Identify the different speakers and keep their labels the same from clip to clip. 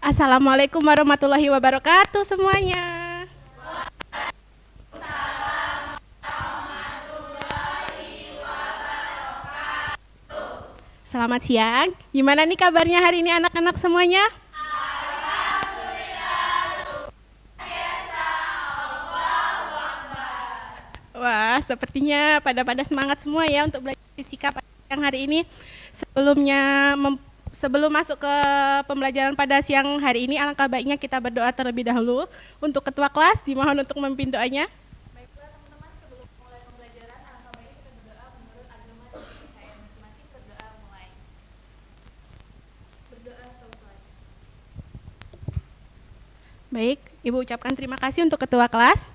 Speaker 1: Assalamualaikum warahmatullahi wabarakatuh semuanya. Selamat siang. Gimana nih kabarnya hari ini anak-anak semuanya? Wah, sepertinya pada semangat semua ya untuk belajar fisika pada siang hari ini. Sebelum masuk ke pembelajaran pada siang hari ini, alangkah baiknya kita berdoa terlebih dahulu. Untuk ketua kelas, dimohon untuk memimpin doanya.
Speaker 2: Baiklah teman-teman, sebelum mulai pembelajaran, alangkah baiknya kita berdoa menurut agama dan kepercayaan masing-masing. Berdoa mulai. Berdoa selesai.
Speaker 1: Baik, Ibu ucapkan terima kasih untuk ketua kelas.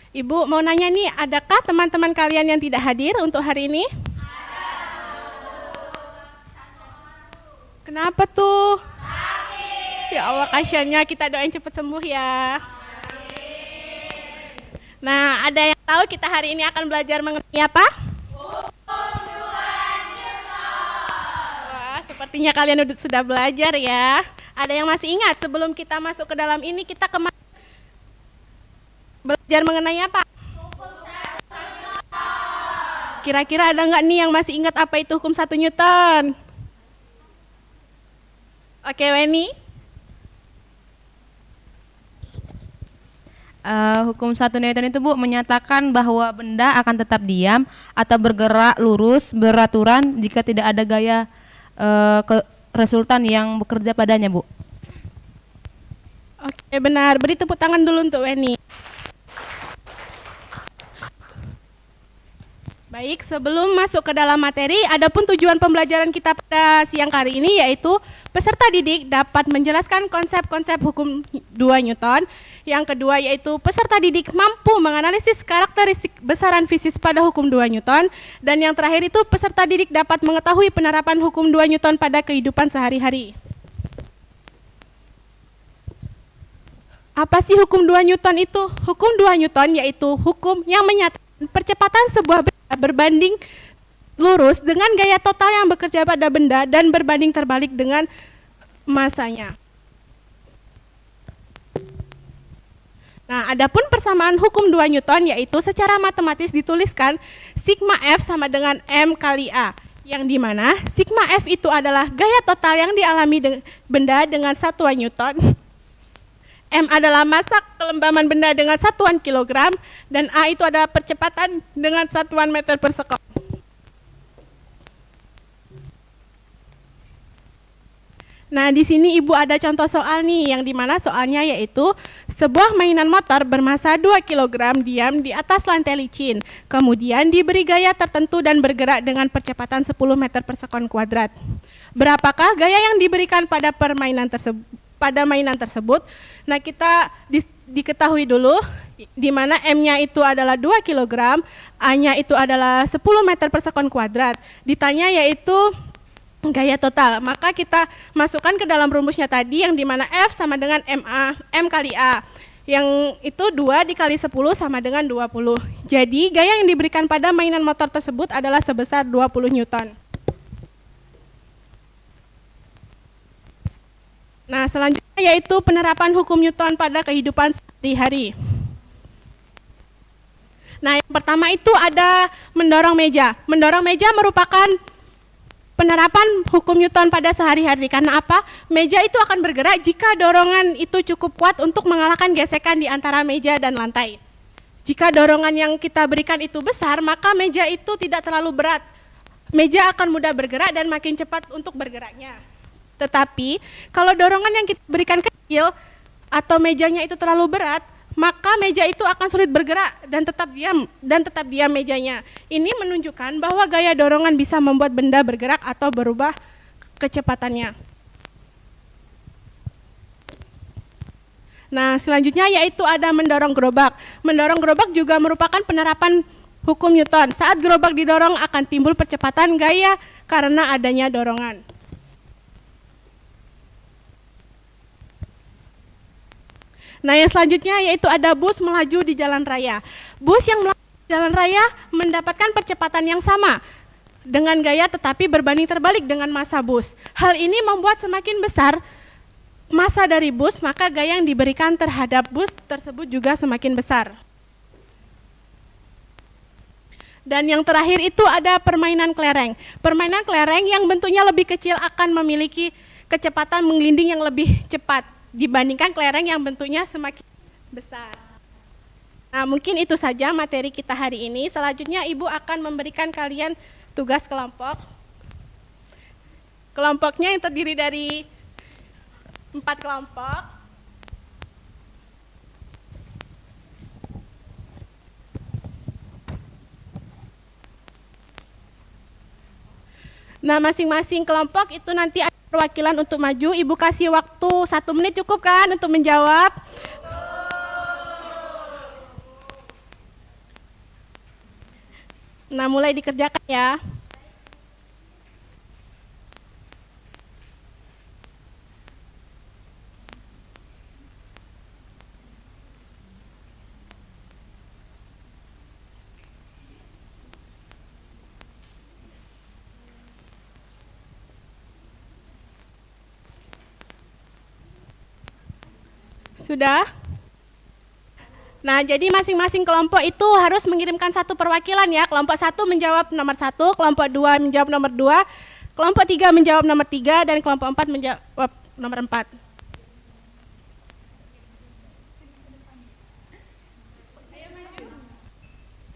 Speaker 1: Ibu mau nanya nih, adakah teman-teman kalian yang tidak hadir untuk hari ini? Kenapa tuh? Sakit. Ya Allah, kasihannya, kita doain cepat sembuh ya. Nah, ada yang tahu kita hari ini akan belajar mengenai apa? Wah, sepertinya kalian sudah belajar ya. Ada yang masih ingat sebelum kita masuk ke dalam ini, kita kemarin belajar mengenai apa? Kira-kira ada nggak nih yang masih ingat apa itu hukum 1 Newton? Oke, Weni.
Speaker 3: Hukum 1 Newton itu, Bu, menyatakan bahwa benda akan tetap diam atau bergerak lurus beraturan jika tidak ada gaya resultan yang bekerja padanya, Bu.
Speaker 1: Oke, benar. Beri tepuk tangan dulu untuk Weni. Baik, sebelum masuk ke dalam materi, adapun tujuan pembelajaran kita pada siang hari ini yaitu peserta didik dapat menjelaskan konsep-konsep hukum 2 Newton. Yang kedua yaitu peserta didik mampu menganalisis karakteristik besaran fisis pada hukum 2 Newton. Dan yang terakhir itu peserta didik dapat mengetahui penerapan hukum 2 Newton pada kehidupan sehari-hari. Apa sih hukum 2 Newton itu? Hukum 2 Newton yaitu hukum yang menyatakan percepatan sebuah benda berbanding lurus dengan gaya total yang bekerja pada benda dan berbanding terbalik dengan masanya. Nah, adapun persamaan hukum 2 Newton yaitu secara matematis dituliskan sigma F sama dengan M kali A, yang dimana sigma F itu adalah gaya total yang dialami benda dengan satuan Newton, M adalah massa kelembaban benda dengan satuan kilogram, dan A itu adalah percepatan dengan satuan meter per sekon. Nah, di sini Ibu ada contoh soal nih, yang dimana soalnya yaitu sebuah mainan motor bermassa 2 kg diam di atas lantai licin, kemudian diberi gaya tertentu dan bergerak dengan percepatan 10 meter per sekon kuadrat. Berapakah gaya yang diberikan pada mainan tersebut? Nah, kita diketahui dulu di mana M-nya itu adalah 2 kg, A-nya itu adalah 10 meter per sekon kuadrat. Ditanya yaitu gaya total, maka kita masukkan ke dalam rumusnya tadi yang dimana F sama dengan M kali A, yang itu 2 dikali 10 sama dengan 20. Jadi gaya yang diberikan pada mainan motor tersebut adalah sebesar 20 Newton. Nah, selanjutnya yaitu penerapan hukum Newton pada kehidupan sehari-hari. Nah, yang pertama itu ada mendorong meja. Mendorong meja merupakan penerapan hukum Newton pada sehari-hari. Karena apa? Meja itu akan bergerak jika dorongan itu cukup kuat untuk mengalahkan gesekan di antara meja dan lantai. Jika dorongan yang kita berikan itu besar, maka meja itu tidak terlalu berat. Meja akan mudah bergerak dan makin cepat untuk bergeraknya. Tetapi kalau dorongan yang kita berikan kecil atau mejanya itu terlalu berat, maka meja itu akan sulit bergerak dan tetap diam mejanya. Ini menunjukkan bahwa gaya dorongan bisa membuat benda bergerak atau berubah kecepatannya. Nah, selanjutnya yaitu ada mendorong gerobak. Mendorong gerobak juga merupakan penerapan hukum Newton. Saat gerobak didorong akan timbul percepatan gaya karena adanya dorongan. Nah, yang selanjutnya yaitu ada bus melaju di jalan raya. Bus yang melaju di jalan raya mendapatkan percepatan yang sama dengan gaya tetapi berbanding terbalik dengan massa bus. Hal ini membuat semakin besar massa dari bus, maka gaya yang diberikan terhadap bus tersebut juga semakin besar. Dan yang terakhir itu ada permainan kelereng. Permainan kelereng yang bentuknya lebih kecil akan memiliki kecepatan menggelinding yang lebih cepat dibandingkan kelereng yang bentuknya semakin besar. Nah, mungkin itu saja materi kita hari ini. Selanjutnya Ibu akan memberikan kalian tugas kelompok. Kelompoknya yang terdiri dari 4 kelompok. Nah, masing-masing kelompok itu nanti ada perwakilan untuk maju. Ibu kasih waktu 1 menit cukup kan untuk menjawab? Nah, mulai dikerjakan ya. Sudah? Nah, jadi masing-masing kelompok itu harus mengirimkan 1 perwakilan ya. Kelompok 1 menjawab nomor 1, kelompok 2 menjawab nomor 2, kelompok 3 menjawab nomor 3, dan kelompok 4 menjawab nomor 4.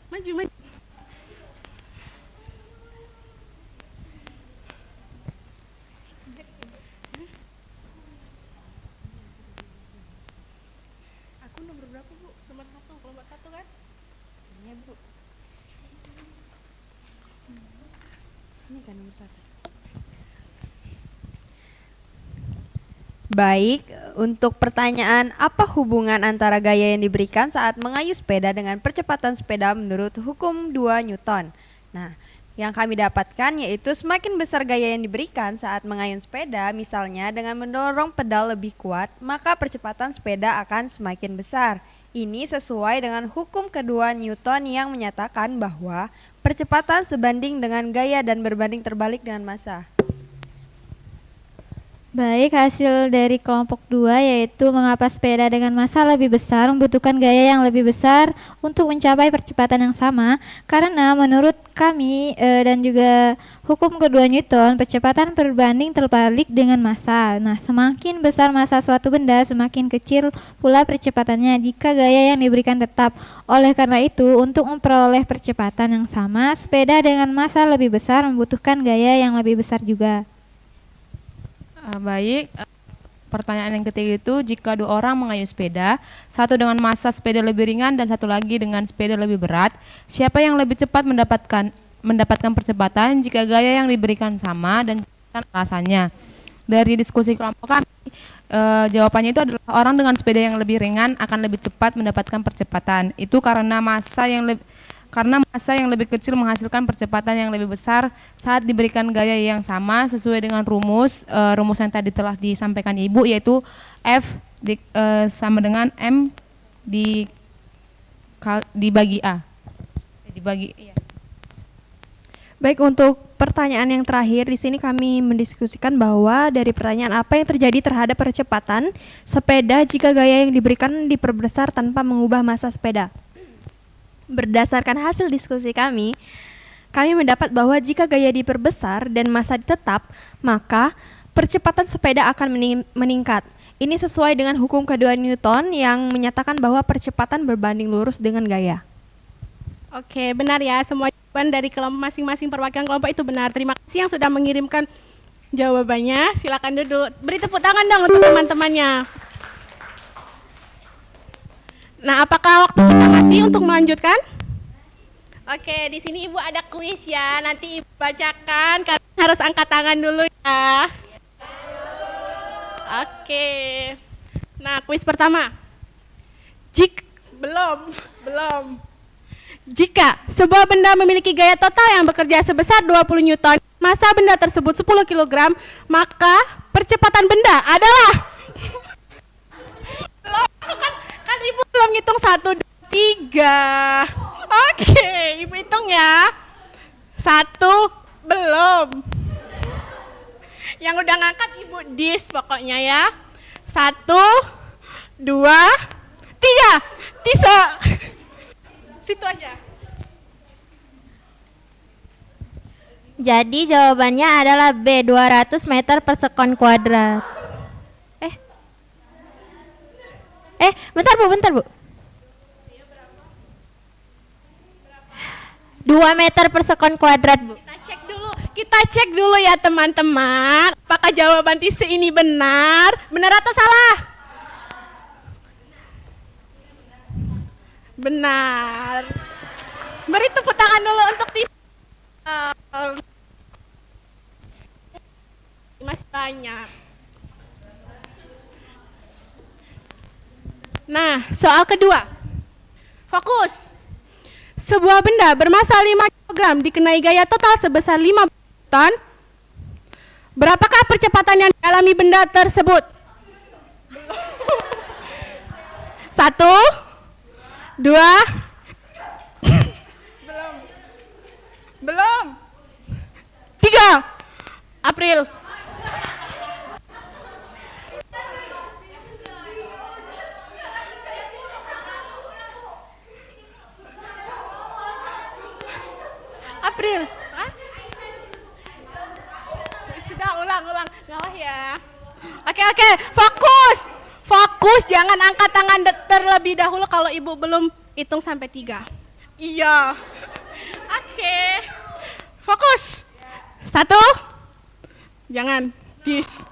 Speaker 1: Maju, maju. Aku nomor berapa, Bu? Nomor 1, kelompok 1 kan? Iya, Bu.
Speaker 4: Ini kan nomor 1. Baik, untuk pertanyaan apa hubungan antara gaya yang diberikan saat mengayuh sepeda dengan percepatan sepeda menurut hukum 2 Newton? Nah, yang kami dapatkan yaitu semakin besar gaya yang diberikan saat mengayuh sepeda, misalnya dengan mendorong pedal lebih kuat, maka percepatan sepeda akan semakin besar. Ini sesuai dengan hukum kedua Newton yang menyatakan bahwa percepatan sebanding dengan gaya dan berbanding terbalik dengan massa.
Speaker 5: Baik, hasil dari kelompok 2 yaitu mengapa sepeda dengan massa lebih besar membutuhkan gaya yang lebih besar untuk mencapai percepatan yang sama, karena menurut kami dan juga hukum kedua Newton, percepatan berbanding terbalik dengan massa. Nah, semakin besar massa suatu benda, semakin kecil pula percepatannya jika gaya yang diberikan tetap. Oleh karena itu, untuk memperoleh percepatan yang sama, sepeda dengan massa lebih besar membutuhkan gaya yang lebih besar juga.
Speaker 3: Baik, pertanyaan yang ketiga itu jika 2 orang mengayuh sepeda, satu dengan massa sepeda lebih ringan dan satu lagi dengan sepeda lebih berat, siapa yang lebih cepat mendapatkan percepatan jika gaya yang diberikan sama dan alasannya? Dari diskusi kelompok kami, jawabannya itu adalah orang dengan sepeda yang lebih ringan akan lebih cepat mendapatkan percepatan. Itu karena massa yang lebih kecil menghasilkan percepatan yang lebih besar saat diberikan gaya yang sama sesuai dengan rumus yang tadi telah disampaikan Ibu, yaitu F sama dengan M dibagi A. Iya.
Speaker 6: Baik, untuk pertanyaan yang terakhir di sini kami mendiskusikan bahwa dari pertanyaan apa yang terjadi terhadap percepatan sepeda jika gaya yang diberikan diperbesar tanpa mengubah massa sepeda. Berdasarkan hasil diskusi kami mendapat bahwa jika gaya diperbesar dan massa tetap, maka percepatan sepeda akan meningkat. Ini sesuai dengan hukum kedua Newton yang menyatakan bahwa percepatan berbanding lurus dengan gaya.
Speaker 1: Oke, benar ya. Semua jawaban dari kelompok masing-masing perwakilan kelompok itu benar. Terima kasih yang sudah mengirimkan jawabannya. Silakan duduk. Beri tepuk tangan dong untuk teman-temannya. Nah, apakah waktu kita masih untuk melanjutkan? Oke, di sini Ibu ada kuis ya. Nanti Ibu bacakan. Kalian harus angkat tangan dulu ya. Oke. Nah, kuis pertama. Belum. Jika sebuah benda memiliki gaya total yang bekerja sebesar 20 Newton, massa benda tersebut 10 kg, maka percepatan benda adalah kan Ibu belum ngitung 1, 2, 3. Oke, Ibu hitung ya. 1, belum. Yang udah ngangkat Ibu dis pokoknya ya. 1, 2, 3. Tisa. Situ aja.
Speaker 7: Jadi jawabannya adalah B, 200 meter per sekon kuadrat. Bentar Bu. 2 meter per sekon kuadrat, Bu.
Speaker 1: Kita cek dulu ya teman-teman. Apakah jawaban Tisa ini benar? Benar atau salah? Benar. Beri tepuk tangan dulu untuk Tisa. Masih banyak. Nah, soal kedua. Fokus. Sebuah benda bermassa 5 kg dikenai gaya total sebesar 5 ton. Berapakah percepatan yang dialami benda tersebut? 1, 2. Belum. 3. April. April. Hah? Sudah ulang. Ngalah ya. Oke. Fokus, jangan angkat tangan terlebih dahulu kalau Ibu belum hitung sampai 3. Iya. Oke. Fokus. 1. Jangan. Bis.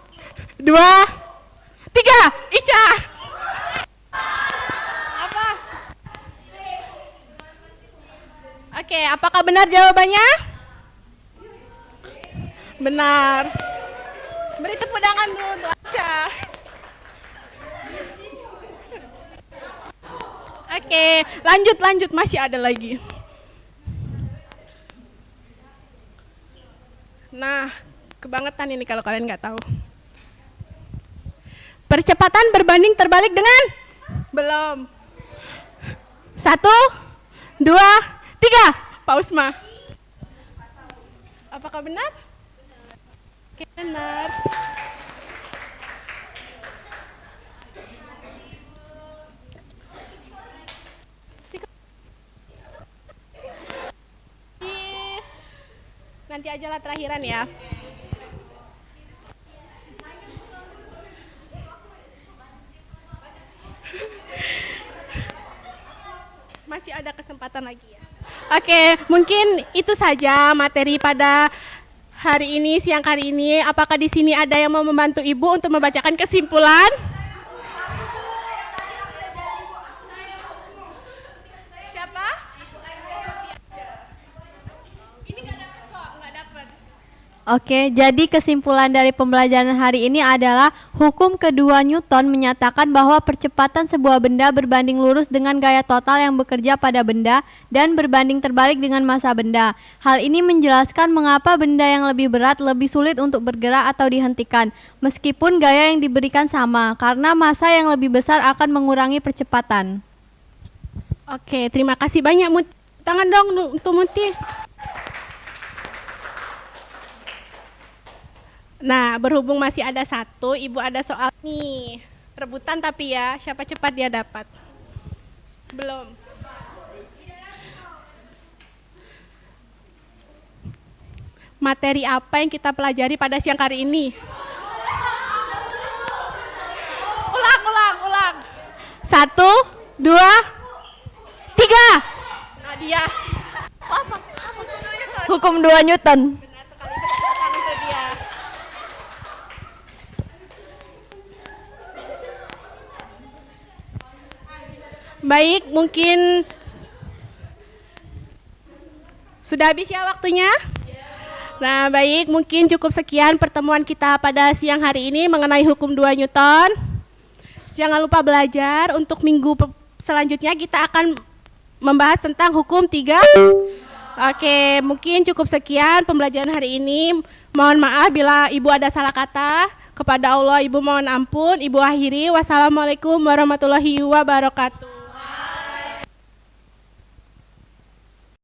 Speaker 1: 2, 3. Ica. Apa? Oke, apakah benar jawabannya? Benar. Beri tepuk tangan dulu untuk Aisyah. Oke, lanjut, masih ada lagi. Nah, kebangetan ini kalau kalian nggak tahu. Percepatan berbanding terbalik dengan? Belum. 1, 2, 3. Pak Usma. Apakah benar? Oke, benar. Nanti ajalah terakhiran ya. Masih ada kesempatan lagi ya. Oke, mungkin itu saja materi pada hari ini, siang hari ini. Apakah di sini ada yang mau membantu Ibu untuk membacakan kesimpulan? Siapa? Ini nggak dapat kok, nggak dapat.
Speaker 4: Oke, jadi kesimpulan dari pembelajaran hari ini adalah hukum kedua Newton menyatakan bahwa percepatan sebuah benda berbanding lurus dengan gaya total yang bekerja pada benda dan berbanding terbalik dengan massa benda. Hal ini menjelaskan mengapa benda yang lebih berat lebih sulit untuk bergerak atau dihentikan, meskipun gaya yang diberikan sama, karena massa yang lebih besar akan mengurangi percepatan.
Speaker 1: Oke, terima kasih banyak. Tangan dong untuk Muti. Nah, berhubung masih ada satu, Ibu ada soal nih. Rebutan tapi ya, siapa cepat dia dapat. Belum. Materi apa yang kita pelajari pada siang hari ini? Ulang. 1, 2, 3. Nadia.
Speaker 4: Hukum 2 Newton.
Speaker 1: Benar sekali, tangan untuk dia. Baik, mungkin sudah habis ya waktunya? Nah, baik, mungkin cukup sekian pertemuan kita pada siang hari ini mengenai hukum 2 Newton. Jangan lupa belajar, untuk minggu selanjutnya kita akan membahas tentang hukum 3. Oke, mungkin cukup sekian pembelajaran hari ini. Mohon maaf bila Ibu ada salah kata. Kepada Allah Ibu mohon ampun. Ibu akhiri. Wassalamualaikum warahmatullahi wabarakatuh.